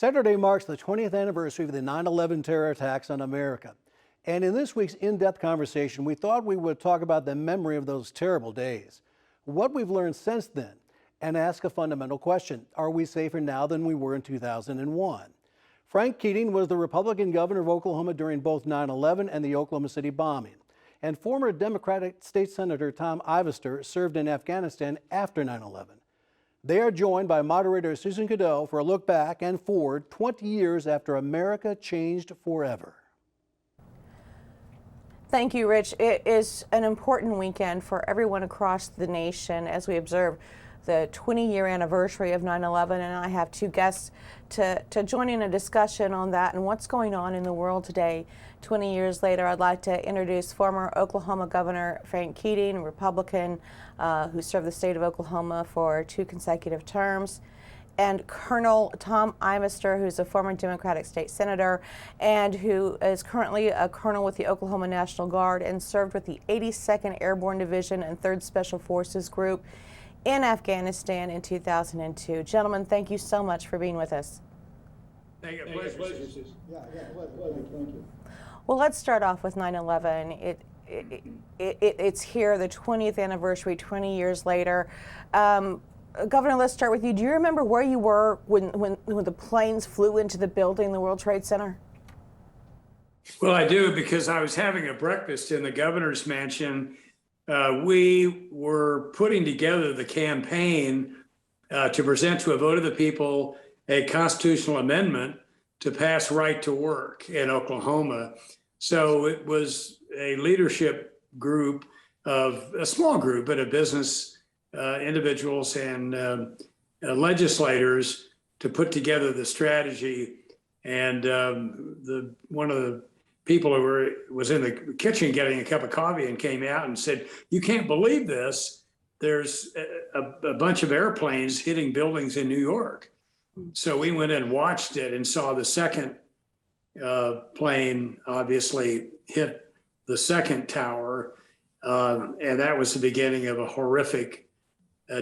Saturday marks the 20th anniversary of the 9/11 terror attacks on America. And in this week's in-depth conversation, we thought we would talk about the memory of those terrible days, what we've learned since then, and ask a fundamental question. Are we safer now than we were in 2001? Frank Keating was the Republican governor of Oklahoma during both 9/11 and the Oklahoma City bombing. And former Democratic State Senator Tom Ivestor served in Afghanistan after 9/11. They are joined by moderator Susan Cadeau for a look back and forward 20 years after America changed forever. Thank you, Rich. It is an important weekend for everyone across the nation as we observe the 20-year anniversary of 9/11, and I have two guests to join in a discussion on that and what's going on in the world today. 20 years later, I'd like to introduce former Oklahoma Governor Frank Keating, a Republican who served the state of Oklahoma for 2 consecutive terms, and Colonel Tom Ivestor, who's a former Democratic state senator and who is currently a colonel with the Oklahoma National Guard and served with the 82nd Airborne Division and 3rd Special Forces Group in Afghanistan in 2002. Gentlemen, thank you so much for being with us. Thank you. Pleasure. Pleasure. Thank you. Well, let's start off with 9/11. It's here, the 20th anniversary, 20 years later. Governor, let's start with you. Do you remember where you were when the planes flew into the building, the World Trade Center? Well, I do, because I was having a breakfast in the governor's mansion. We were putting together the campaign to present to a vote of the people a constitutional amendment to pass right to work in Oklahoma. So it was a leadership group of a small group, but of business individuals and legislators to put together the strategy. And one of the people who was in the kitchen getting a cup of coffee and came out and said, "You can't believe this. There's a bunch of airplanes hitting buildings in New York." So we went and watched it and saw the second plane obviously hit the second tower. And that was the beginning of a horrific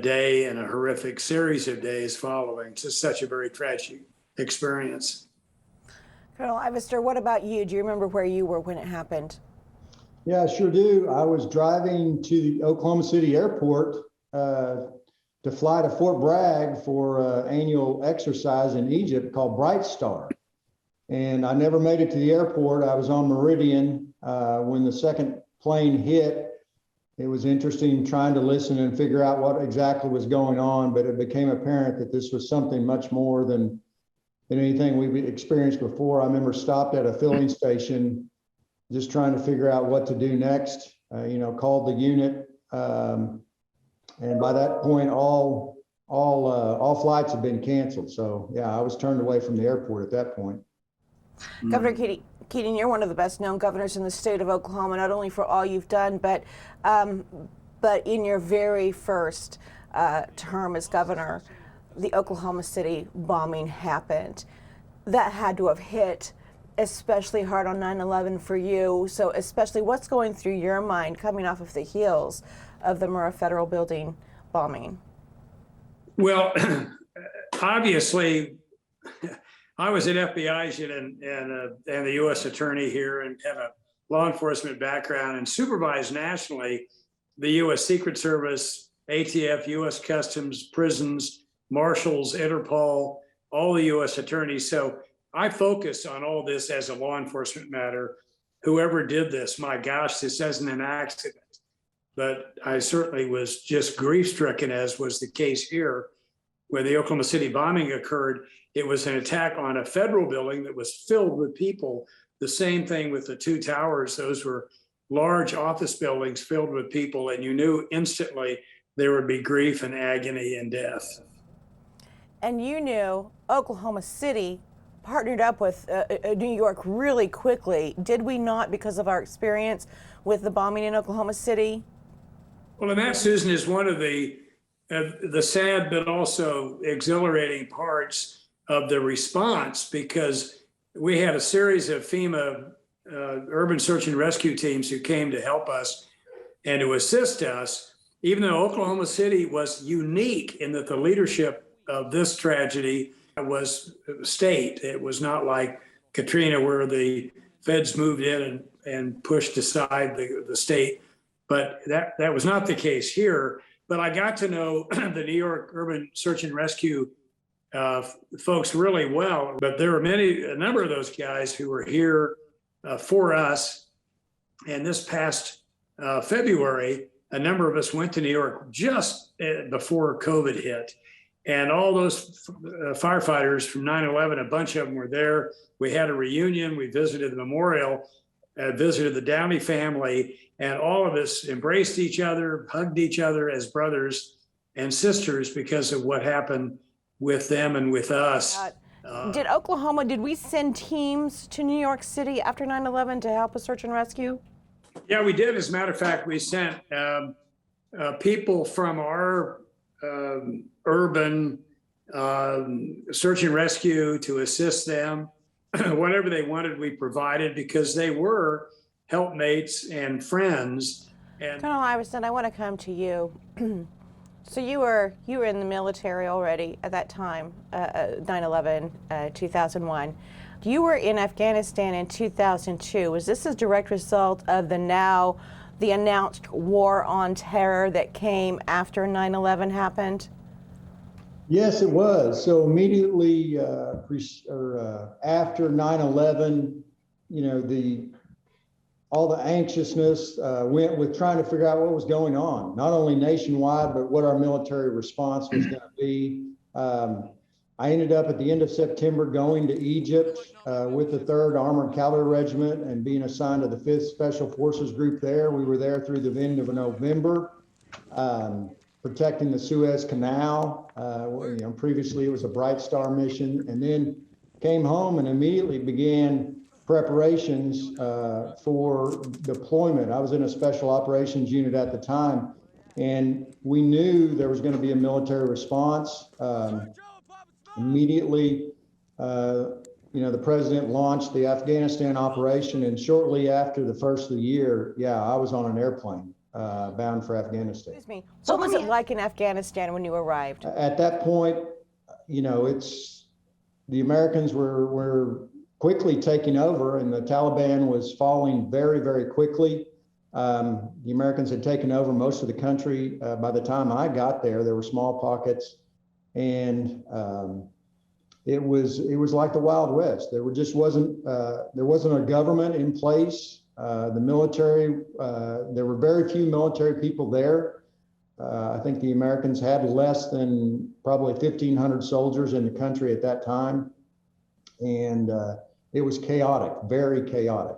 day and a horrific series of days following. It's just such a very tragic experience. Colonel Ivestor, what about you? Do you remember where you were when it happened? Yeah, I sure do. I was driving to the Oklahoma City airport to fly to Fort Bragg for an annual exercise in Egypt called Bright Star. And I never made it to the airport. I was on Meridian when the second plane hit. It was interesting trying to listen and figure out what exactly was going on, but it became apparent that this was something much more than anything we've experienced before. I remember stopped at a filling station just trying to figure out what to do next, called the unit. And by that point, all flights had been canceled. So yeah, I was turned away from the airport at that point. Governor Keating, you're one of the best known governors in the state of Oklahoma, not only for all you've done, but in your very first term as governor, the Oklahoma City bombing happened. That had to have hit especially hard on 9/11 for you. So especially what's going through your mind coming off of the heels of the Murrah Federal Building bombing? Well, obviously, I was an FBI agent and the U.S. attorney here and have a law enforcement background and supervised nationally the U.S. Secret Service, ATF, U.S. Customs, prisons, Marshals, Interpol, all the U.S. attorneys. So I focus on all this as a law enforcement matter. Whoever did this, my gosh, this isn't an accident. But I certainly was just grief-stricken, as was the case here. When the Oklahoma City bombing occurred, it was an attack on a federal building that was filled with people. The same thing with the 2 towers. Those were large office buildings filled with people, and you knew instantly there would be grief and agony and death. And you knew Oklahoma City partnered up with New York really quickly. Did we not, because of our experience with the bombing in Oklahoma City? Well, and that, Susan, is one of the sad but also exhilarating parts of the response, because we had a series of FEMA urban search and rescue teams who came to help us and to assist us, even though Oklahoma City was unique in that the leadership of this tragedy was state. It was not like Katrina where the feds moved in and pushed aside the state. But that was not the case here. But I got to know the New York Urban Search and Rescue folks really well. But there were a number of those guys who were here for us. And this past February, a number of us went to New York just before COVID hit. And all those firefighters from 9/11, a bunch of them were there. We had a reunion. We visited the memorial, visited the Downey family, and all of us embraced each other, hugged each other as brothers and sisters because of what happened with them and with us. Did we send teams to New York City after 9/11 to help with search and rescue? Yeah, we did. As a matter of fact, we sent people from our urban search and rescue to assist them. Whatever they wanted, we provided because they were helpmates and friends. And Colonel Ivestor, I want to come to you. So you were in the military already at that time, 9/11, 2001. You were in Afghanistan in 2002. Was this a direct result of the announced war on terror that came after 9/11 happened? Yes, it was. So immediately after 9/11, all the anxiousness went with trying to figure out what was going on, not only nationwide, but what our military response was going to be. I ended up at the end of September going to Egypt with the 3rd Armored Cavalry Regiment and being assigned to the 5th Special Forces Group there. We were there through the end of November, protecting the Suez Canal. Previously it was a Bright Star mission, and then came home and immediately began preparations for deployment. I was in a special operations unit at the time, and we knew there was going to be a military response. Immediately, the president launched the Afghanistan operation, and shortly after the first of the year, I was on an airplane bound for Afghanistan. Excuse me. What was it like in Afghanistan when you arrived? At that point, the Americans were quickly taking over, and the Taliban was falling very, very quickly. The Americans had taken over most of the country. By the time I got there, there were small pockets, and it was like the Wild West. There wasn't a government in place. The military, there were very few military people there. I think the Americans had less than probably 1,500 soldiers in the country at that time, and it was chaotic, very chaotic.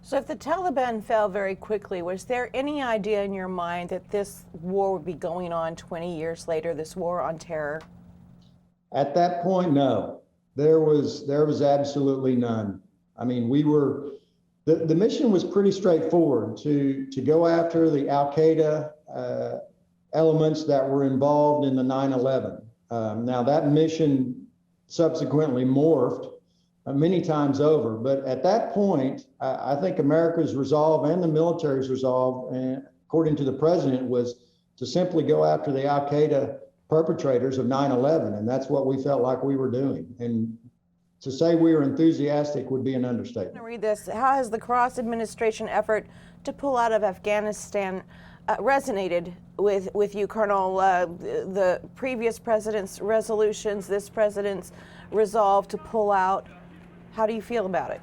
So if the Taliban fell very quickly, was there any idea in your mind that this war would be going on 20 years later, this war on terror? At that point, no. There was absolutely none. I mean, the mission was pretty straightforward to go after the Al-Qaeda elements that were involved in the 9/11. Now that mission subsequently morphed many times over, but at that point, I think America's resolve and the military's resolve, and according to the president, was to simply go after the Al-Qaeda perpetrators of 9/11, and that's what we felt like we were doing. And to say we were enthusiastic would be an understatement. I'm going to read this. How has the cross-administration effort to pull out of Afghanistan resonated with you, Colonel? The previous president's resolutions, this president's resolve to pull out. How do you feel about it?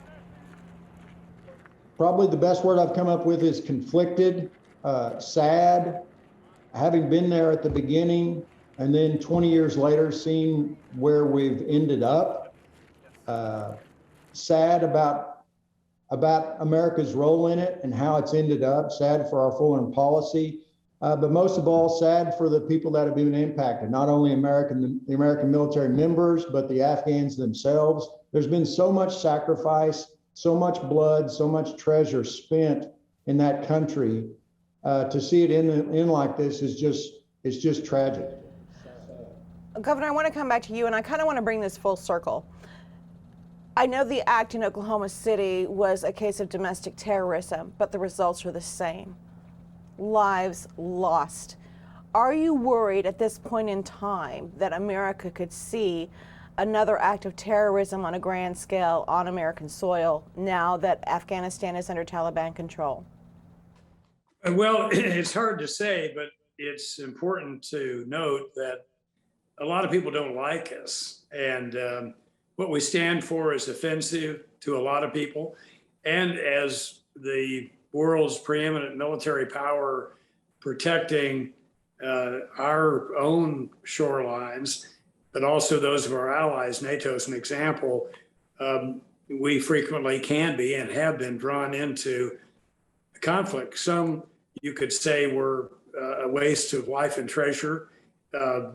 Probably the best word I've come up with is conflicted, sad. Having been there at the beginning and then 20 years later, seeing where we've ended up, sad about America's role in it and how it's ended up, sad for our foreign policy, but most of all, sad for the people that have been impacted, not only the American military members, but the Afghans themselves. There's been so much sacrifice, so much blood, so much treasure spent in that country. To see it end like this is just tragic. Governor, I want to come back to you, and I kind of want to bring this full circle. I know the act in Oklahoma City was a case of domestic terrorism, but the results are the same. Lives lost. Are you worried at this point in time that America could see another act of terrorism on a grand scale on American soil now that Afghanistan is under Taliban control? Well, it's hard to say, but it's important to note that a lot of people don't like us. And what we stand for is offensive to a lot of people. And as the world's preeminent military power protecting our own shorelines, but also those of our allies, NATO is an example, we frequently can be and have been drawn into conflict. Some you could say were a waste of life and treasure.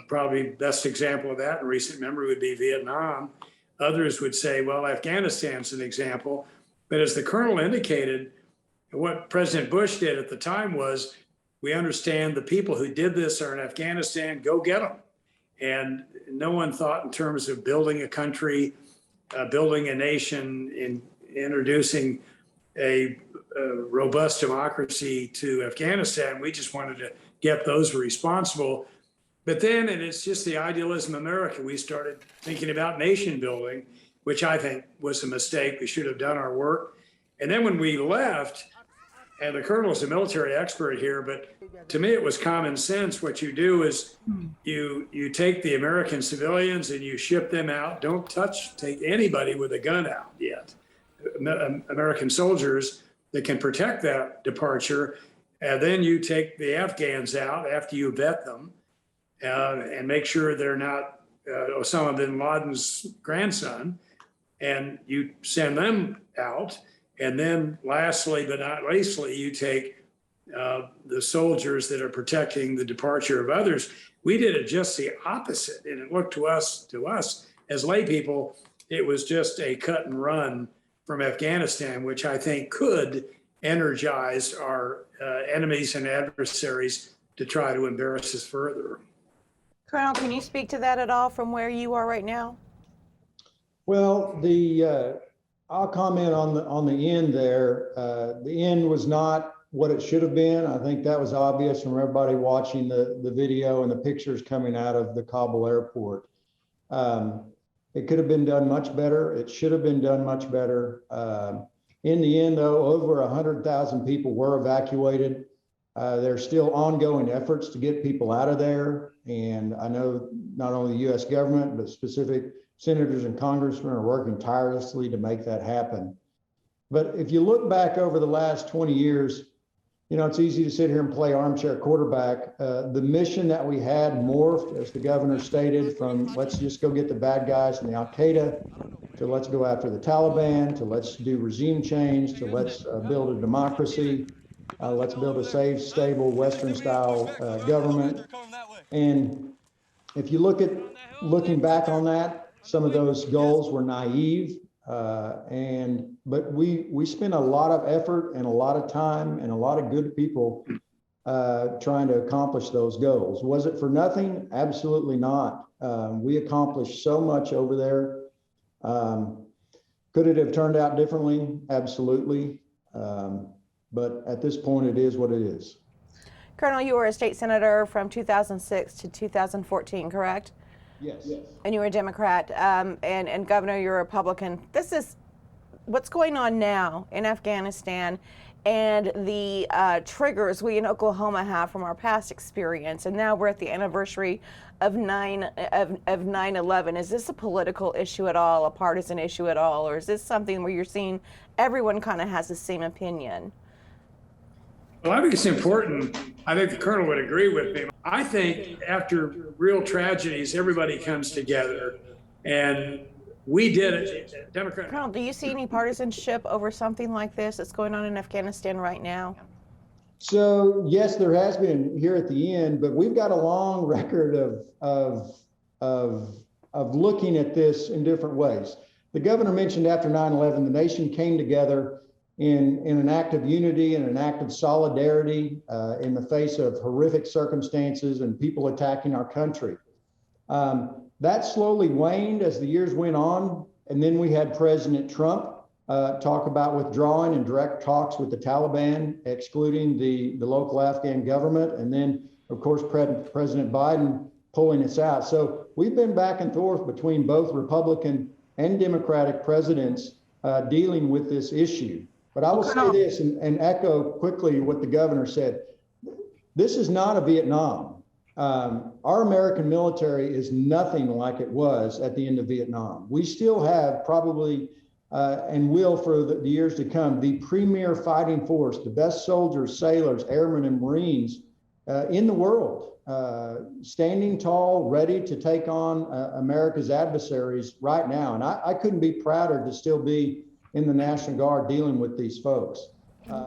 Probably best example of that in recent memory would be Vietnam. Others would say, well, Afghanistan's an example. But as the colonel indicated, what President Bush did at the time was, we understand the people who did this are in Afghanistan, go get them. And no one thought in terms of building a country, building a nation, in introducing a robust democracy to Afghanistan. We just wanted to get those responsible. But then, and it's just the idealism of America, we started thinking about nation building, which I think was a mistake. We should have done our work. And then when we left, and the colonel's a military expert here, but to me it was common sense. What you do is you take the American civilians and you ship them out. Don't take anybody with a gun out yet. American soldiers that can protect that departure. And then you take the Afghans out after you vet them and make sure they're not Osama bin Laden's grandson, and you send them out. And then lastly, but not leastly, you take the soldiers that are protecting the departure of others. We did it just the opposite. And it looked to us as lay people, it was just a cut and run from Afghanistan, which I think could energize our enemies and adversaries to try to embarrass us further. Colonel, can you speak to that at all from where you are right now? Well, I'll comment on the end there. The end was not what it should have been. I think that was obvious from everybody watching the video and the pictures coming out of the Kabul airport. It could have been done much better. It should have been done much better. In the end, though, over 100,000 people were evacuated. There's still ongoing efforts to get people out of there. And I know not only the U.S. government, but specific senators and congressmen are working tirelessly to make that happen. But if you look back over the last 20 years, you know, it's easy to sit here and play armchair quarterback. The mission that we had morphed, as the governor stated, from let's just go get the bad guys from the Al-Qaeda to let's go after the Taliban, to let's do regime change, to let's build a democracy. Let's build a safe, stable, Western-style government. And if you looking back on that, some of those goals were naive, but we spent a lot of effort and a lot of time and a lot of good people trying to accomplish those goals. Was it for nothing? Absolutely not. We accomplished so much over there. Could it have turned out differently? Absolutely. But at this point, it is what it is. Colonel, you were a state senator from 2006 to 2014, correct? Yes. And you were a Democrat, and Governor, you're a Republican. This is what's going on now in Afghanistan and the triggers we in Oklahoma have from our past experience. And now we're at the anniversary of 9/11. Is this a political issue at all, a partisan issue at all, or is this something where you're seeing everyone kind of has the same opinion? Well, I think it's important. I think the colonel would agree with me. I think after real tragedies, everybody comes together, and we did it. Democrat. Colonel, do you see any partisanship over something like this that's going on in Afghanistan right now? So yes, there has been here at the end, but we've got a long record of looking at this in different ways. The governor mentioned after 9/11, the nation came together in an act of unity and an act of solidarity in the face of horrific circumstances and people attacking our country. That slowly waned as the years went on. And then we had President Trump talk about withdrawing and direct talks with the Taliban, excluding the local Afghan government. And then, of course, President Biden pulling us out. So we've been back and forth between both Republican and Democratic presidents dealing with this issue. But I will say this and echo quickly what the governor said. This is not a Vietnam. Our American military is nothing like it was at the end of Vietnam. We still have probably and will for the years to come, the premier fighting force, the best soldiers, sailors, airmen, and Marines in the world, standing tall, ready to take on America's adversaries right now. And I couldn't be prouder to still be in the National Guard dealing with these folks.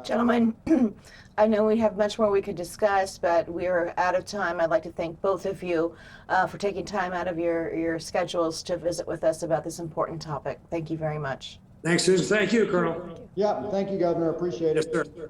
Gentlemen, I know we have much more we could discuss, but we're out of time. I'd like to thank both of you for taking time out of your schedules to visit with us about this important topic. Thank you very much. Thanks, Susan. Thank you, Colonel. Yeah, thank you, Governor. Appreciate it. Yes, sir.